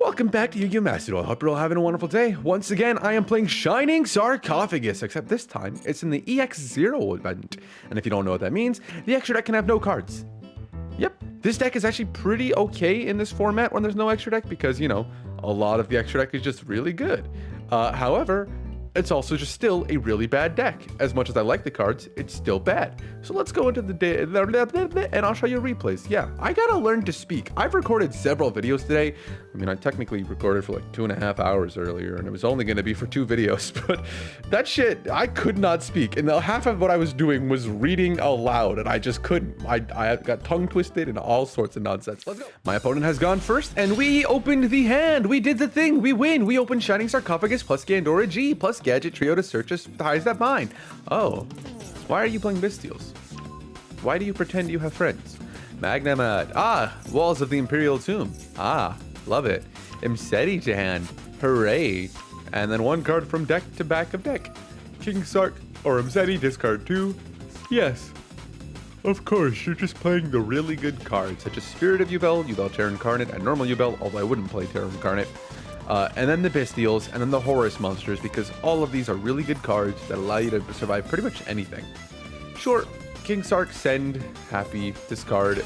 Welcome back to YuGiOh Master. I hope you're all having a wonderful day. Once again, I am playing Shining Sarcophagus, except this time it's in the EXZero event. And if you don't know what that means, the extra deck can have no cards. Yep, this deck is actually pretty okay in this format when there's no extra deck because, you know, a lot of the extra deck is just really good. However, it's also just still a really bad deck. As much as I like the cards, it's still bad. So let's go into the day and I'll show you replays. Yeah, I gotta learn to speak. I've recorded several videos today. I mean, I technically recorded for like 2.5 hours earlier and it was only gonna be for 2 videos, but that shit, I could not speak. And half of what I was doing was reading aloud and I just couldn't. I got tongue twisted and all sorts of nonsense. Let's go. My opponent has gone first and we opened the hand. We did the thing, we win. We opened Shining Sarcophagus plus Gandora G plus Gadget Trio to search as ties that bind. Oh, why are you playing Bystials? Why do you pretend you have friends? Magnemite. Ah, Walls of the Imperial Tomb. Ah, love it. Imseti to hand. Hooray. And then 1 card from deck to back of deck. King Sark or Imseti, discard 2. Yes. Of course, you're just playing the really good cards, such as Spirit of YuGiOh, YuGiOh Terra Incarnate, and Normal YuGiOh, although I wouldn't play Terra Incarnate. And then the Bystials, and then the Horus monsters, because all of these are really good cards that allow you to survive pretty much anything. Sure, King Sark, send, happy, discard.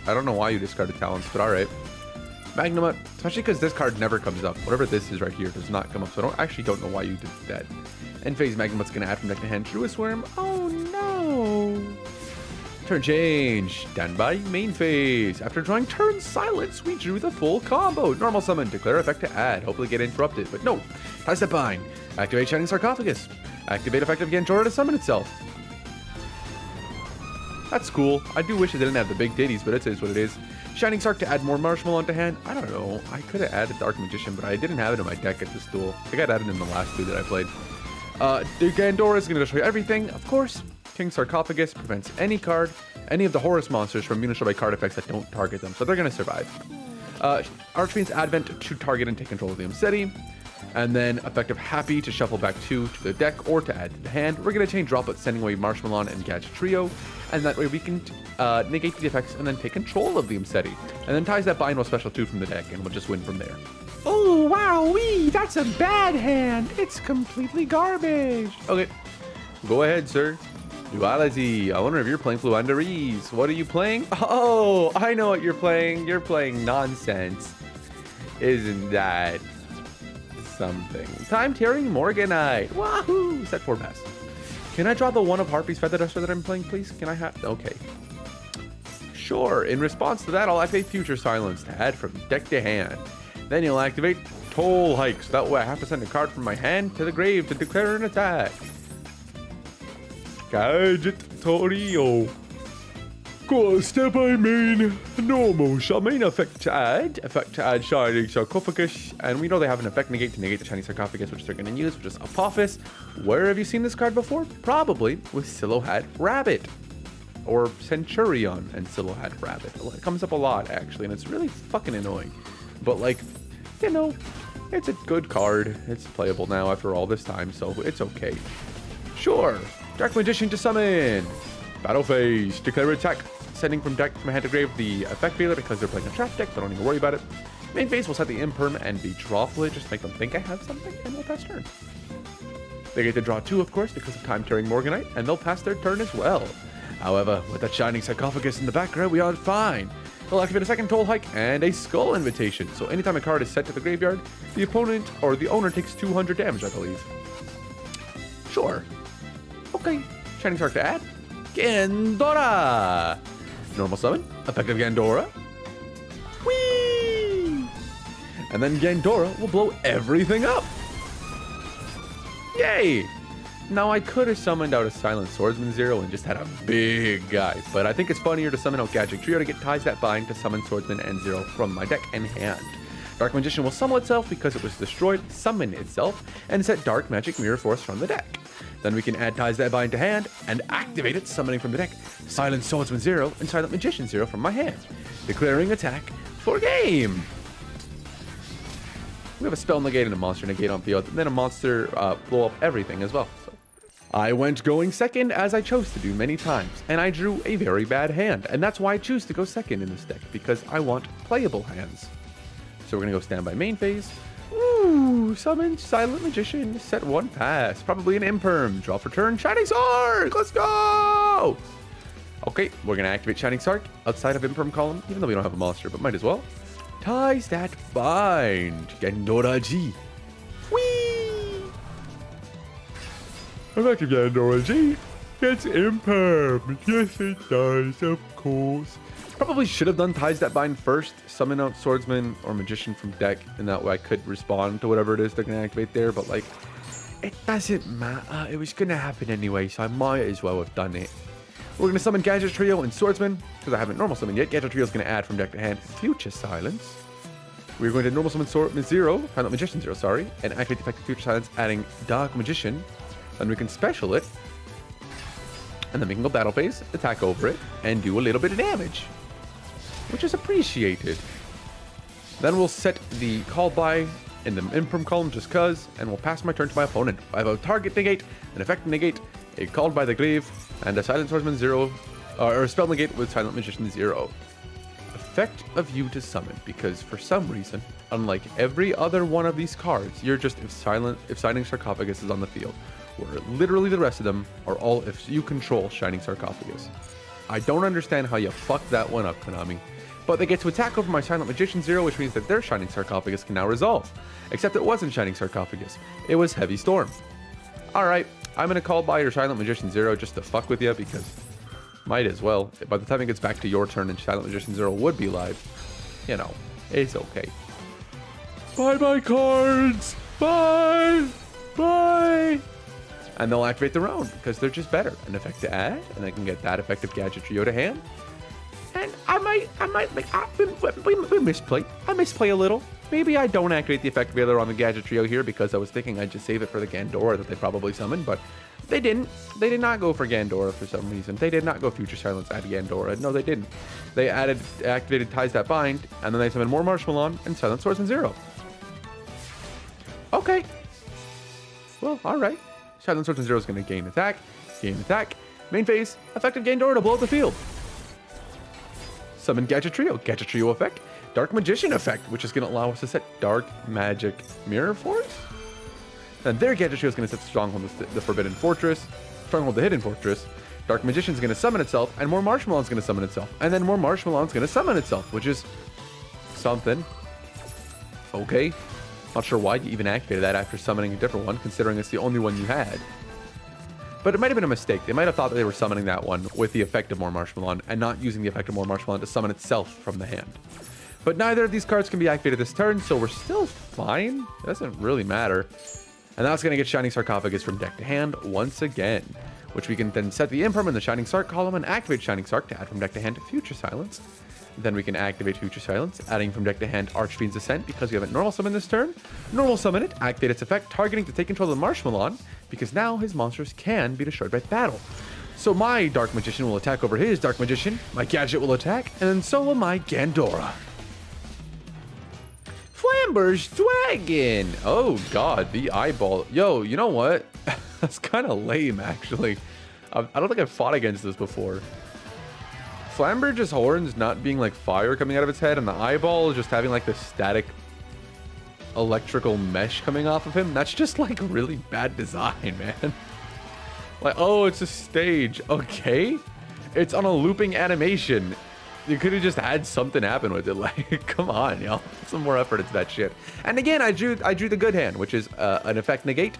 I don't know why you discarded talents, but alright. Magnemite, especially because this card never comes up. Whatever this is right here does not come up, so I actually don't know why you did that. End phase, Magnemite's going to add from deck to hand. Truest Worm, oh no! Turn change, standby, main phase. After drawing turn silence, we drew the full combo. Normal summon, declare effect to add, hopefully get interrupted, but no. Ties that bind, activate Shining Sarcophagus. Activate effect of Gandora to summon itself. That's cool. I do wish it didn't have the big titties, but it is what it is. Shining Sark to add more Marshmallow onto hand. I don't know, I could have added Dark Magician, but I didn't have it in my deck at this duel. I got added in the last 2 that I played. The Gandora is going to destroy everything, of course. King Sarcophagus prevents any card, any of the Horus monsters from being destroyed by card effects that don't target them, so they're going to survive. Archfiend's Advent to target and take control of the Imseti, and then effective Happy to shuffle back 2 to the deck or to add to the hand. We're going to chain Droplet, sending away Marshmallow and Gadget Trio, and that way we can negate the effects and then take control of the Imseti, and then ties that bind with special 2 from the deck, and we'll just win from there. Oh, wow-wee, that's a bad hand. It's completely garbage. Okay, go ahead, sir. Duality. I wonder if you're playing Fluendaries. What are you playing? Oh, I know what you're playing. You're playing nonsense. Isn't that something? Time Tearing Morganite. Wahoo! Set 4 pass. Can I draw the one of Harpy's Feather Duster that I'm playing, please? Can I have? Okay. Sure. In response to that, I'll activate Future Silence to add from deck to hand. Then you'll activate Toll Hike, so that way I have to send a card from my hand to the grave to declare an attack. Gadget Trio. Cool, step by main. Normal shall main effect to add Shining Sarcophagus. And we know they have an effect negate to negate the Shining Sarcophagus, which they're going to use, which is Apophis. Where have you seen this card before? Probably with Silhouette Rabbit. Or Centurion and Silhouette Rabbit. It comes up a lot, actually, and it's really fucking annoying. But, like, you know, it's a good card. It's playable now after all this time, so it's okay. Sure. Dark Magician to summon. Battle phase. Declare attack. Sending from deck from hand to grave the effect failure because they're playing a trap deck, so don't even worry about it. Main phase will set the imperm and be Droplet. Just make them think I have something, and we'll pass turn. They get to draw 2, of course, because of Time Tearing Morganite, and they'll pass their turn as well. However, with that Shining Sarcophagus in the background, we are fine. They'll activate a second Toll Hike and a Skull Invitation. So anytime a card is set to the graveyard, the opponent or the owner takes 200 damage, I believe. Sure. Okay. Shining Sark to add. Gandora! Normal summon. Effective Gandora. Whee! And then Gandora will blow everything up. Yay! Now I could have summoned out a Silent Swordsman 0 and just had a big guy, but I think it's funnier to summon out Gadget Trio to get ties that bind to summon Swordsman and 0 from my deck and hand. Dark Magician will summon itself because it was destroyed, summon itself, and set Dark Magic Mirror Force from the deck. Then we can add ties that bind to hand and activate it, summoning from the deck Silent Swordsman 0 and Silent Magician 0 from my hand, declaring attack for game. We have a spell negate and a monster negate on field, and then a monster blow up everything as well. So I went going second as I chose to do many times, and I drew a very bad hand, and that's why I choose to go second in this deck, because I want playable hands. So we're gonna go standby main phase. Ooh, summon Silent Magician, set 1 pass. Probably an Imperm. Draw for turn, Shining Sark! Let's go! Okay, we're gonna activate Shining Sark outside of Imperm column, even though we don't have a monster, but might as well. Ties that bind. Gandora G. Whee! Effective Gandora G. Gets Imperm. Yes, it does, of course. Probably should have done Ties That Bind first. Summon out Swordsman or Magician from deck, and that way I could respond to whatever it is they're going to activate there. But, like, it doesn't matter. It was going to happen anyway, so I might as well have done it. We're going to summon Gadget Trio and Swordsman, because I haven't normal summoned yet. Gadget Trio is going to add from deck to hand Future Silence. We're going to normal summon Swordsman 0, Silent Magician 0, sorry, and activate the effect of Future Silence, adding Dark Magician. Then we can special it, and then we can go battle phase, attack over it, and do a little bit of damage, which is appreciated. Then we'll set the call by in the Imperm column just cuz, and we'll pass my turn to my opponent. I have a target negate, an effect negate, a called by the grave, and a Silent Swordsman 0, or a spell negate with Silent Magician 0. Effect of you to summon, because for some reason, unlike every other one of these cards, you're just if Shining Sarcophagus is on the field, where literally the rest of them are all if you control Shining Sarcophagus. I don't understand how you fucked that one up, Konami. But they get to attack over my Silent Magician 0, which means that their Shining Sarcophagus can now resolve. Except it wasn't Shining Sarcophagus. It was Heavy Storm. Alright, I'm going to call by your Silent Magician 0 just to fuck with you, because might as well. By the time it gets back to your turn and Silent Magician 0 would be live, you know, it's okay. Buy my cards! Bye! Bye! And they'll activate their own, because they're just better. An effect to add, and I can get that effective Gadget Trio to hand. And we misplay. I misplay a little. Maybe I don't activate the effect Veiler on the Gadget Trio here, because I was thinking I'd just save it for the Gandora that they probably summoned, but they didn't. They did not go for Gandora for some reason. They did not go Future Silence at Gandora. No, they didn't. They activated Ties That Bind, and then they summoned more Marshmallow and Silent Swordsman 0. Okay. Well, alright. Silent Swordsman 0 is going to gain attack. Main phase, effective Gandora to blow up the field. Summon Gadget Trio. Gadget Trio effect. Dark Magician effect, which is going to allow us to set Dark Magic Mirror Force. And their Gadget Trio is going to set Stronghold the Forbidden Fortress. Stronghold the Hidden Fortress. Dark Magician is going to summon itself, and more Marshmallow is going to summon itself. And then more Marshmallow is going to summon itself, which is something. Okay. Not sure why you even activated that after summoning a different one, considering it's the only one you had. But it might have been a mistake. They might have thought that they were summoning that one with the effect of more Marshmallow and not using the effect of more Marshmallow to summon itself from the hand. But neither of these cards can be activated this turn, so we're still fine. It doesn't really matter. And that's going to get Shining Sarcophagus from deck to hand once again, which we can then set the Imperm in the Shining Sark column and activate Shining Sark to add from deck to hand Future Silence. Then we can activate Future Silence, adding from deck to hand Archfiend's Ascent because we haven't normal summoned this turn. Normal summon it, activate its effect, targeting to take control of the Marshmallow, because now his monsters can be destroyed by battle. So my Dark Magician will attack over his Dark Magician, my Gadget will attack, and then so will my Gandora. Flamber's Dragon! Oh god, the eyeball. Yo, you know what? That's kind of lame, actually. I don't think I've fought against this before. Flamberge's horns not being like fire coming out of its head, and the eyeball just having like this static electrical mesh coming off of him. That's just like really bad design, man. Like, oh, it's a stage. Okay. It's on a looping animation. You could have just had something happen with it. Like, come on, y'all. Put some more effort into that shit. And again, I drew the good hand, which is an effect negate,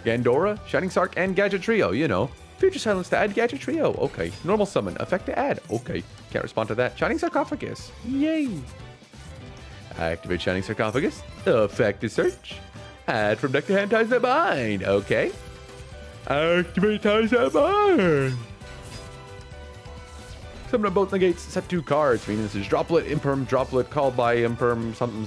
Gandora, Shining Sark, and Gadget Trio, you know. Future Silence to add Gadget Trio. Okay. Normal summon. Effect to add. Okay. Can't respond to that. Shining Sarcophagus. Yay. Activate Shining Sarcophagus. Effect to search. Add from deck to hand Ties That Bind. Okay. Activate Ties That Bind. Summon both negates. Set 2 cards. Meaning this is Droplet, Imperm, Droplet, called by Imperm, something.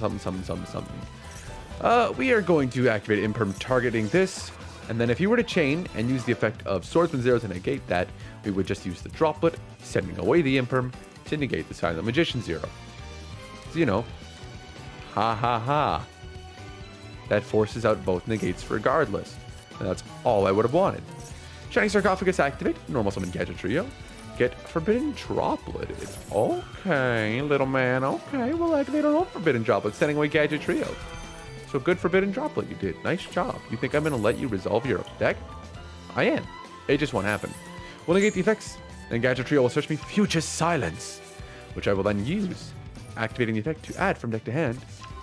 We are going to activate Imperm targeting this. And then if you were to chain and use the effect of Swordsman 0 to negate that, we would just use the Droplet, sending away the Imperm to negate the Silent Magician 0. So, you know, ha ha ha. That forces out both negates regardless. And that's all I would have wanted. Shining Sarcophagus activate, normal summon Gadget Trio. get Forbidden Droplet. Okay, little man. Okay, we'll activate our own Forbidden Droplet, sending away Gadget Trio. So good Forbidden Droplet you did. Nice job. You think I'm going to let you resolve your deck? I am. It just won't happen. We'll negate the effects, and Gadget Trio will search me Future Silence, which I will then use, activating the effect to add from deck to hand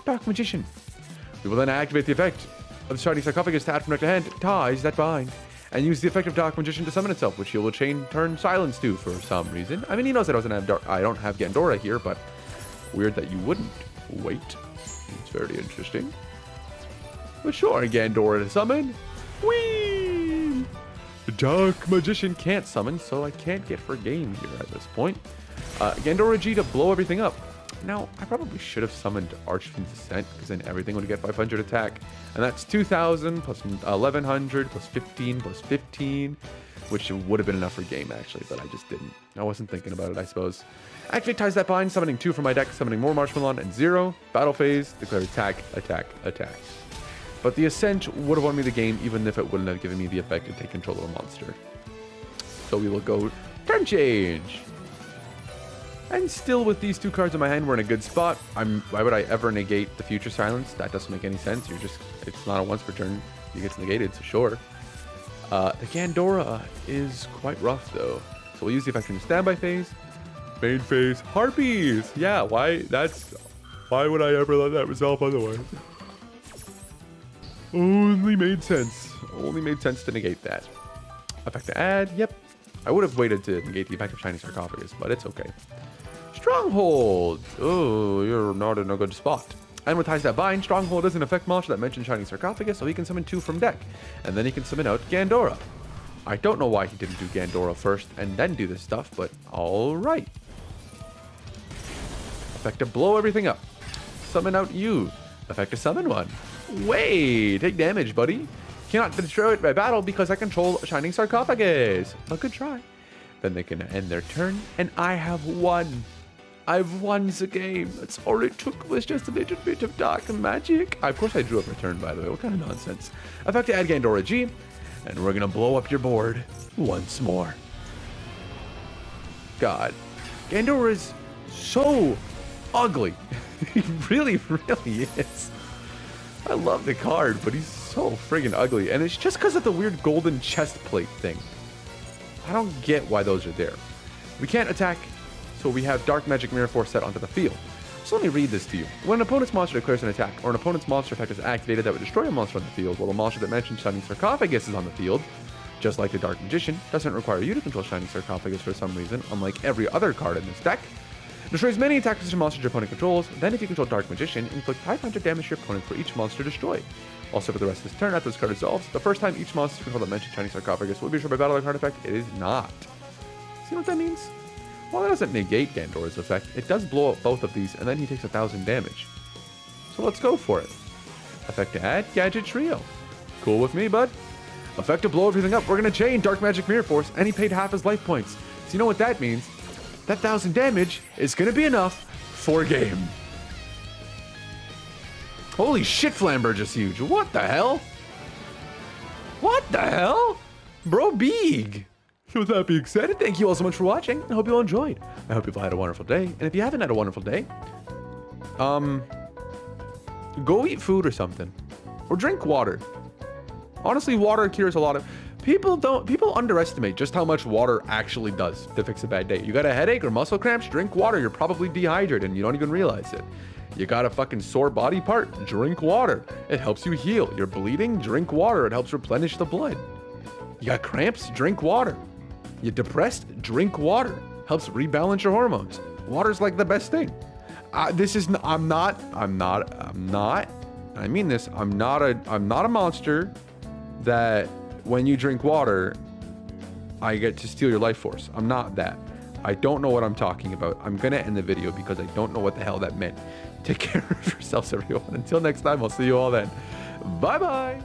Dark Magician. We will then activate the effect of the Shining Sarcophagus to add from deck to hand Ties That Bind, and use the effect of Dark Magician to summon itself, which he will turn Silence to for some reason. I mean, he knows I don't have Gandora here, but weird that you wouldn't. Wait, it's very interesting. But sure, Gandora to summon. Whee! The Dark Magician can't summon, so I can't get for game here at this point. Gandora G to blow everything up. Now, I probably should have summoned Archfiend's Descent, because then everything would get 500 attack. And that's 2,000 plus 1,100 plus 15 plus 15, which would have been enough for game, actually, but I just didn't. I wasn't thinking about it, I suppose. Activate Ties That Bind, summoning 2 from my deck, summoning more Marshmallow and 0. Battle phase, declare attack, attack, attack. But the Ascent would have won me the game, even if it wouldn't have given me the effect to take control of a monster. So we will go turn change. And still with these 2 cards in my hand, we're in a good spot. Why would I ever negate the Future Silence? That doesn't make any sense. It's not a once per turn. It gets negated, so sure. The Gandora is quite rough though. So we'll use the effect in the standby phase. Main phase, Harpies. Yeah, why would I ever let that resolve otherwise? Only made sense. Only made sense to negate that. Effect to add, yep. I would have waited to negate the effect of Shining Sarcophagus, but it's okay. Stronghold! Oh, you're not in a good spot. And with Ties That Bind, Stronghold doesn't affect monster that mentions Shining Sarcophagus, so he can summon 2 from deck. And then he can summon out Gandora. I don't know why he didn't do Gandora first and then do this stuff, but alright. Effect to blow everything up. Summon out you. Effect to summon 1. Wait, take damage, buddy. Cannot destroy it by battle because I control Shining Sarcophagus. A good try. Then they can end their turn, and I have won. I've won the game. That's all it took was just a little bit of dark magic. Of course I drew up a turn, by the way. What kind of nonsense? Effect to add Gandora G, and we're gonna blow up your board once more. God, Gandora is so ugly. He really, really is. I love the card, but he's so friggin' ugly. And it's just because of the weird golden chest plate thing. I don't get why those are there. We can't attack, so we have Dark Magic Mirror Force set onto the field. So let me read this to you. When an opponent's monster declares an attack, or an opponent's monster effect is activated that would destroy a monster on the field, while a monster that mentions Shining Sarcophagus is on the field, just like the Dark Magician, doesn't require you to control Shining Sarcophagus for some reason, unlike every other card in this deck. Destroys many attacks to monsters your opponent controls. Then if you control Dark Magician, inflict 500 damage to your opponent for each monster destroyed. Also for the rest of this turn, after this card resolves, the first time each monster controlled that mentions Shining Sarcophagus will be destroyed by battle card effect. It is not. See what that means? While that doesn't negate Gandora's effect, it does blow up both of these, and then he takes 1,000 damage. So let's go for it. Effect to add, Gadget Trio. Cool with me, bud. Effect to blow everything up. We're going to chain Dark Magic Mirror Force, and he paid half his life points. So you know what that means? That 1,000 damage is going to be enough for game. Holy shit, Flamberge is huge. What the hell? What the hell? Bro, big. So with that being said, thank you all so much for watching. I hope you all enjoyed. I hope you've all had a wonderful day. And if you haven't had a wonderful day, go eat food or something. Or drink water. Honestly, water cures a lot of... People underestimate just how much water actually does to fix a bad day. You got a headache or muscle cramps, drink water. You're probably dehydrated and you don't even realize it. You got a fucking sore body part, drink water. It helps you heal. You're bleeding, drink water. It helps replenish the blood. You got cramps, drink water. You're depressed, drink water. Helps rebalance your hormones. Water's like the best thing. I mean this, I'm not a monster that when you drink water, I get to steal your life force. I'm not that. I don't know what I'm talking about. I'm gonna end the video because I don't know what the hell that meant. Take care of yourselves, everyone. Until next time, I'll see you all then. Bye-bye.